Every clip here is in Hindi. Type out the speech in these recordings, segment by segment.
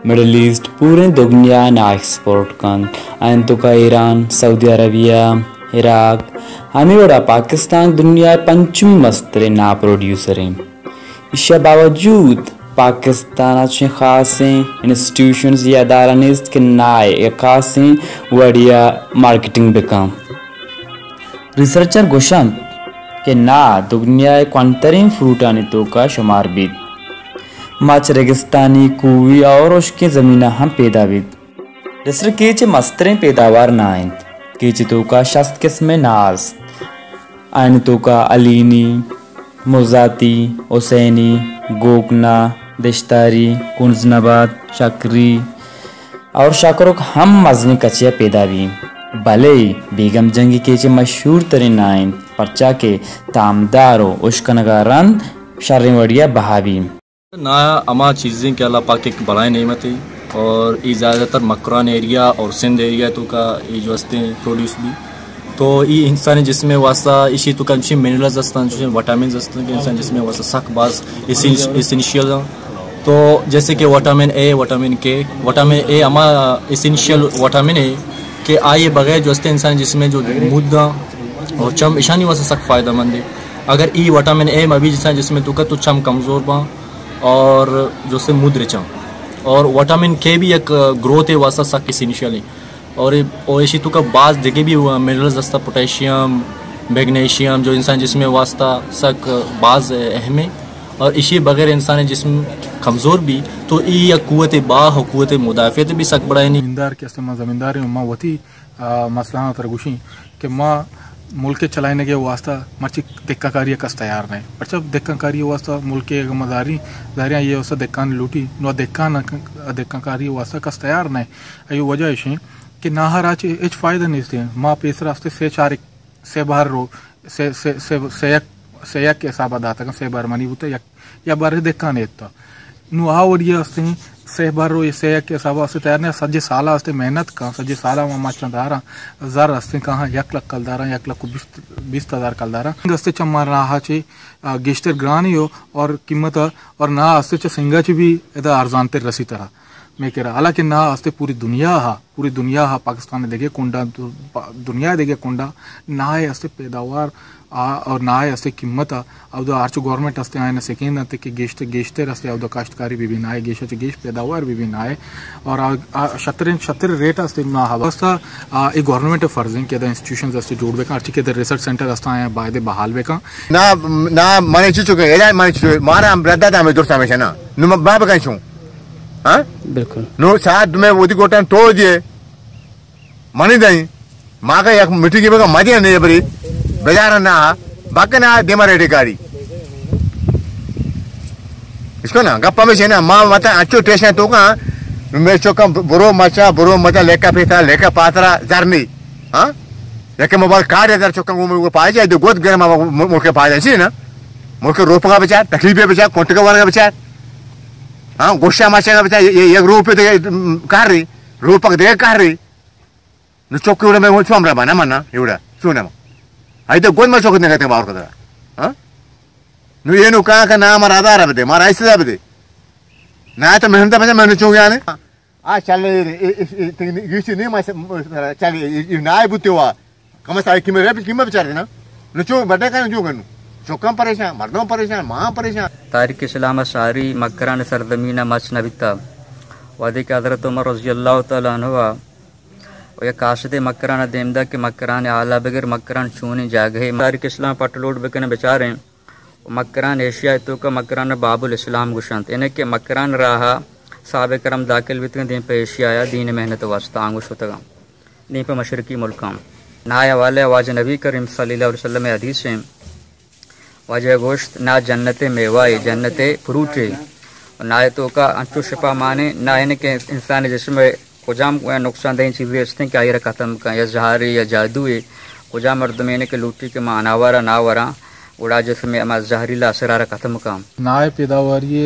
मिडल ईस्ट पूरे दुनिया ना एक्सपोर्ट कन आयन तो का ईरान, सऊदी अरबिया, इराक, हमें वड़ा पाकिस्तान दुनिया पंचम मस्तरे ना प्रोड्यूसर हैं। इसके बावजूद पाकिस्तान अच्छे खासे इंस्टीट्यूशंस या दारानिस्त के नाए या खासे वड़िया मार्केटिंग बेकम रिसर्चर गोशंत के ना दुनिया क्वांटरिन फ्रूट आने तो का शुमार बीत मच रेगिस्तानी कुवी और उसके ज़मीना हम पैदाविद जिससे केचे मस्तरें पैदावार ना आए केचे तो का शस्त किस्में नाज आने तो का अलीनी, मुजाती, हुसैनी, गोकना, दिश्तारी, कुंजनबाद, शकरी और शाकरों हम मजनी कचिया पैदावी भले बेगम जंगी केचे मशहूर तरीन आइन परचा के तामदारो उश्कनगारन शर्रिवड़िया बहावी ना अमा चीज़ें के अल्लाह पाक की बड़ाई नेमत है और ये ज़्यादातर मकरान एरिया और सिंध एरिया तो का ये जो हस्ते प्रोड्यूस भी तो ये इंसान जिसमें वास्ता इसी तो कंची मिनरल्स अस्तान जो विटामिन अस्तान के इंसान जिसमें वास्ता सक बाज इसेंशियल तो जैसे कि विटामिन ए, विटामिन ए अमा इसेंशियल विटामिन है कि आए बगैर जो हस्ते इंसान जिसमें जो मुद्दा और चम ईशानी वास्ता सक फ़ायदेमंद है। अगर ई विटामिन ए में भी जिसमें तो चम कमज़ोर बा और जो से मुद्र चम और विटामिन के भी एक ग्रोथ है वास्ता सक इसेंशियल है और इसी तो का बाज जगह भी मिनरल्स दस्ता पोटेशियम, मैग्नीशियम जो इंसान जिसमें वास्ता सक बाज अहम है और इसी बगैर इंसान जिसम कमज़ोर भी तो ये कुव्वत बा और कुव्वत मुदाफ़ियत भी सक बढ़ाए नहीं ज़मींदार के अस्ते ज़मींदार माँ वती मसला तरगुशी कि माँ मुल्क चलाने के वास्ता मर्ची दिक्काकारी कस तैयार नहीं पर जब दिक्काकारी वास्ता मुल्क के मदारी दारियाँ ये वास्ता दिक्कान लूटी नो दिक्काकारी वास्ता कस तैयार नहीं अयो वजह ऐसी कि नाहर आज एच फ़ायदा नहीं थे माँ पेस रास्ते से चार से बाहर रो से यक के हिसाब दाता से बार मनी होता या बार दिक्का नहीं था नु आ वड़िया हस्ते से बार रो से यक के हिसाब से तैयार नहीं सज्जे साला हस्ते मेहनत का सज्जे साला वहाँ माचना दारा ज़र हस्ते कहाँ 1 लाख कल दारा 1,20,000 कल दारा हस्ते चम्मा रहा चे गेस्टर ग्रानी हो और कीमत और ना हस्ते च सिंगा च भी इधर अर्जानते रसी तरह मैं कह रहा हालांकि ना हस्ते पूरी दुनिया हा पाकिस्तान देखे कुंडा दुनिया देखे कुंडा ना हस्ते पैदावार और ना हस्ते कीमत अब आर्च गवर्नमेंट हस्ते आए ना सेकेंड हस्ते कि गेश्ते रस्ते अब काश्तकारी भी ना है गेश पैदावार भी ना है और शतर रेट हस्ते ना हस्ता एक गवर्नमेंट फर्ज है कि इंस्टीट्यूशन हस्ते जोड़बेका अर्ची के रिसर्च सेंटर हस्ता आए बायदे बहाल बेका ना माने चुके माने मारा ब्रदा दा में दोस्त हमेशा ना नुम बाब का छू हाँ बिल्कुल नो साथ में वो गोटा तोड़ दिए मनी दई माँ का एक मिट्टी की बगा मजा नहीं बरी बेजार ना बाकी ना देमा रेडी गाड़ी इसको ना गप्पा में ना माँ मता अच्छो टेस्ट है तो का मैं चौका बुरो मचा लेका पात्रा जर्नी हाँ लेके मोबाइल कार्ड इधर चौका वो पाए जाए तो गोद गर्म मुल्के पाए जाए ना मुल्के रोप का बेचार तकलीफ बेचार कोंटे का वाला बेचार हाँ गोश्ता माचा का बेचार ये रूप कार रही रूपक दे कार रही न चौकी उड़ा मैं छुआम रहा बना मना इवड़ा सुना आई तो गोद में चौक नहीं करते बाहर का हाँ नु ये नु कहाँ का नाम आधार बदे मारा ऐसे बदे ना तो मेहनत बचा मैंने चौक आने आ चल ये नहीं मैं चल ये ना बुते हुआ कम सारी कीमत बेचारे ना न चौक बड़ा का जो करूँ चौकम परेशान मर्दों परेशान माँ परेशान तारीख इस्लाम शारी मक्रान सरदमीना मच नबिता वादे के हज़रत उमर रज़ी अल्लाह तआला अन्हु या काशद मक्रान देमदा के मक्रान आला बगैर मक्रान चूनी जागे तारीख इस्लाम पटलोड बेकने बेचारे मक्रान एशिया तो का मक्रान बाबुल इस्लाम गुशांत इन्हें के मक्रान रहा साहब करम दाखिल बितने दिन पे एशिया आया दीन मेहनत वास्ता आंगुश होता दिन पे मशरकी मुल्काम नाया वाले वाज नबी करीम सल्लल्लाहु अलैहि वसल्लम हदीस है वजह गोश्त ना जन्नत मेवाए जन्नत फ्रूट है ना तो का अंचु शिपा माने ना इनके इंसान जिसमें कुजाम नुकसानदेह चीज़ें हस्ते क्या ये ख़त्म का या जहारी या जादू है कुजा मर्द में के लूटी के मानावारा नावरा उड़ा जिसमें अमा जहरीला असरारा ख़त्म का ना पैदावार ये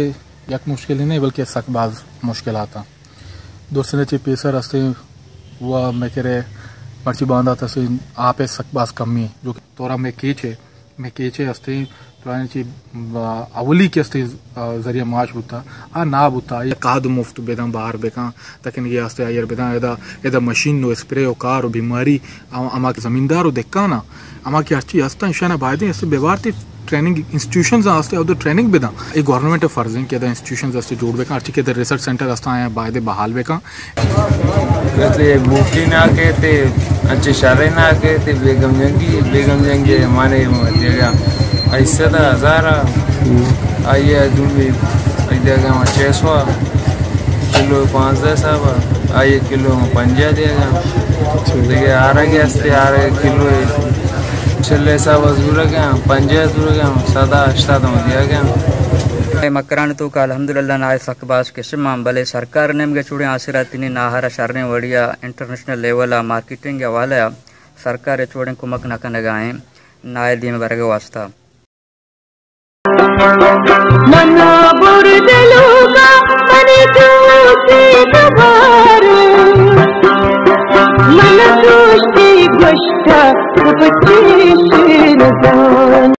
एक मुश्किल ही नहीं बल्कि सकबाज मुश्किल आता दूसरे चे पेसर हस्ते हुआ मैं कह रहे मर्ची बांधा था से आप सकबाज कमी जो तोरा में केचे हस्ते अवली के जरिए माश बुता आ ना बुता ये काद मुफ्त बेदा बाहर बेका तकिन ये आस्ते आयर बेदा एदा मशीन नो स्प्रे ओ कार बीमारी अमा के जमींदार देखा ना अमा की अच्छी हस्ता इंशाना बायदे ऐसे व्यवहार ट्रेनिंग इंस्टीट्यूशंस आस्ते और ट्रेनिंग बेदा ये गवर्नमेंट फर्ज है के इंस्टीट्यूशंस आस्ते जोड़ बेका अच्छी के रिसर्च सेंटर आस्ता आए बायदे बहाल बेका मुफ्ती ना कहते अच्छे शारे ना कहते बेगम जंगी हमारे देगा ऐसा था हज़ारा आइए दूबी देगा 600 किलो 500 साहब आइए किलो 50 देगा देखिए आ रहा किलो छल्ले साहब जरूर गया 50 जरूर गया 7-8 दिया गया मकरान तो का अल्हम्दुलिल्लाह नाय सकबास किस्म भले सरकार ने मगे चुड़े आसिरातिनी नाहरा शरने वड़िया इंटरनेशनल लेवल मार्केटिंग वाला सरकार चोड़े कुमक नकन गाए नाय दीम वर्ग वास्ता मना बुरदलूगा मने दूसरे गवार मन दूसरी गुष्टा उपची